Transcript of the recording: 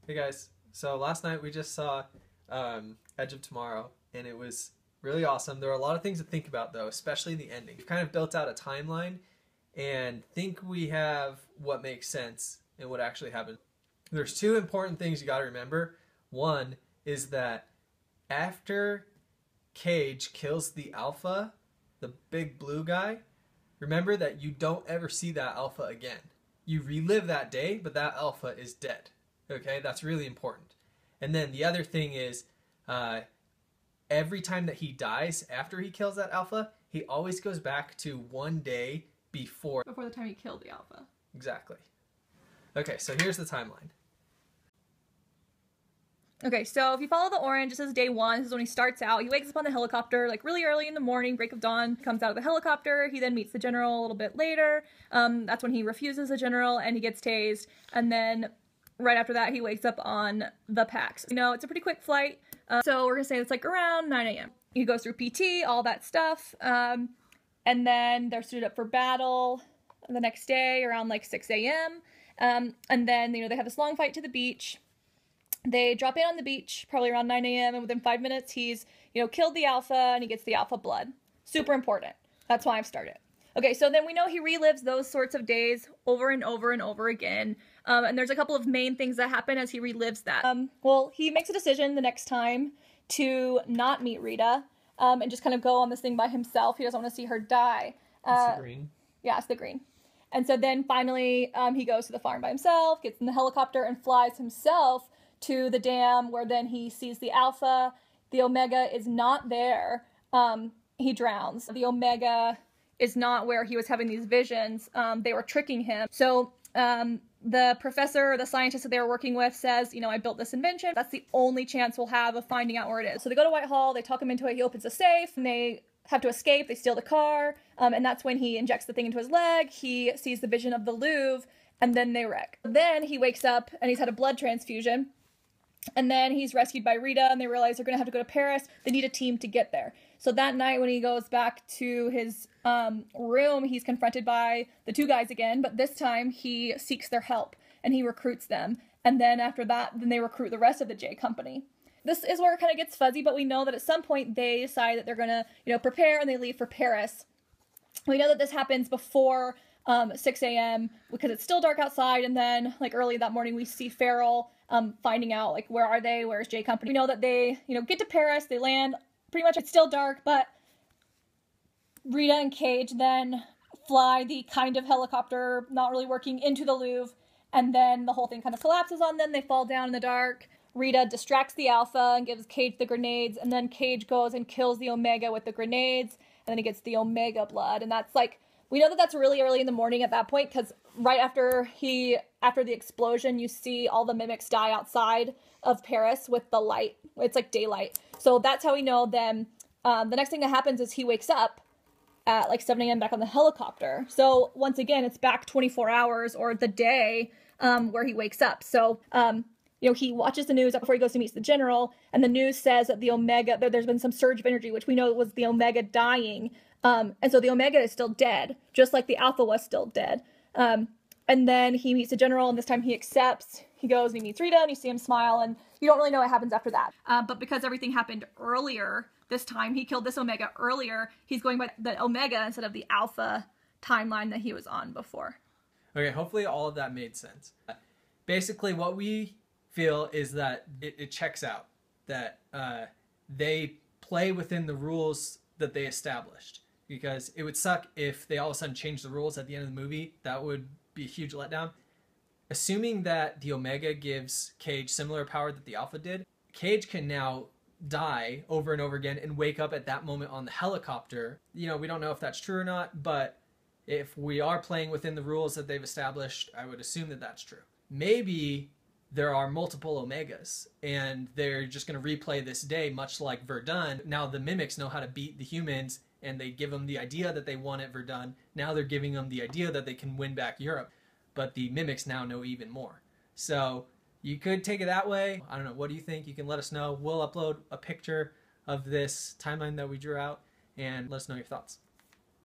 Hey guys, so last night we just saw Edge of Tomorrow, and it was really awesome. There are a lot of things to think about though, especially the ending. We've kind of built out a timeline and think we have what makes sense and what actually happened. There's two important things you got to remember. One is that after Cage kills the Alpha, the big blue guy, remember that you don't ever see that Alpha again. You relive that day, but that Alpha is dead. Okay, that's really important. And then the other thing is, every time that he dies after he kills that Alpha, he always goes back to one day before the time he killed the Alpha. Exactly. Okay, so here's the timeline. Okay, so if you follow the orange, this is day one. This is when he starts out. He wakes up on the helicopter, like really early in the morning, break of dawn, comes out of the helicopter. He then meets the general a little bit later. That's when he refuses the general and he gets tased. And then right after that, he wakes up on the PAX. You know, it's a pretty quick flight. So we're gonna say it's like around 9 a.m. He goes through PT, all that stuff. And then they're suited up for battle the next day around like 6 a.m. And then, you know, they have this long fight to the beach. They drop in on the beach probably around 9 a.m. and within 5 minutes he's, you know, killed the Alpha and he gets the Alpha blood. Super important. That's why I've started. Okay, so then we know he relives those sorts of days over and over and over again. And there's a couple of main things that happen as he relives that. Well, he makes a decision the next time to not meet Rita and just kind of go on this thing by himself. He doesn't want to see her die. It's the green. Yeah, it's the green. And so then finally he goes to the farm by himself, gets in the helicopter and flies himself to the dam where then he sees the Alpha. The Omega is not there. He drowns. The Omega is not where he was having these visions. They were tricking him. So the professor, the scientist that they were working with says, you know, I built this invention. That's the only chance we'll have of finding out where it is. So they go to Whitehall, they talk him into it, he opens a safe, and they have to escape, they steal the car, and that's when he injects the thing into his leg, he sees the vision of the Louvre, and then they wreck. Then he wakes up and he's had a blood transfusion, and then he's rescued by Rita, and they realize they're gonna have to go to Paris. They need a team to get there. So that night when he goes back to his room, he's confronted by the two guys again, but this time he seeks their help and he recruits them. And then after that, then they recruit the rest of the J Company. This is where it kind of gets fuzzy, but we know that at some point they decide that they're gonna, you know, prepare and they leave for Paris. We know that this happens before 6 a.m. because it's still dark outside, and then like early that morning we see Farrell finding out like where are they, where's J Company. We know that they, you know, get to Paris, they land, pretty much it's still dark, but Rita and Cage then fly the kind of helicopter, not really working, into the Louvre, and then the whole thing kind of collapses on them. They fall down in the dark. Rita distracts the Alpha and gives Cage the grenades, and then Cage goes and kills the Omega with the grenades, and then he gets the Omega blood. And that's like, we know that that's really early in the morning at that point, because right after the explosion, you see all the mimics die outside of Paris with the light. It's like daylight. So that's how we know then. The next thing that happens is he wakes up at like 7 a.m. back on the helicopter. So once again, it's back 24 hours or the day where he wakes up. So, you know, he watches the news before he goes to meet the general, and the news says that the Omega, there's been some surge of energy, which we know was the Omega dying. And so the Omega is still dead, just like the Alpha was still dead. And then he meets the general, and this time he accepts. He goes and he meets Rita, and you see him smile, and you don't really know what happens after that. But because everything happened earlier, this time he killed this Omega earlier, he's going by the Omega instead of the Alpha timeline that he was on before. Okay, hopefully all of that made sense. Basically, what we feel is that it checks out, that they play within the rules that they established. Because it would suck if they all of a sudden changed the rules at the end of the movie. That would be a huge letdown. Assuming that the Omega gives Cage similar power that the Alpha did, Cage can now die over and over again and wake up at that moment on the helicopter. You know, we don't know if that's true or not, but if we are playing within the rules that they've established, I would assume that that's true. Maybe there are multiple Omegas, and they're just going to replay this day, much like Verdun. Now the mimics know how to beat the humans, and they give them the idea that they won at Verdun. Now they're giving them the idea that they can win back Europe, but the mimics now know even more. So you could take it that way. I don't know. What do you think? You can let us know. We'll upload a picture of this timeline that we drew out and let us know your thoughts.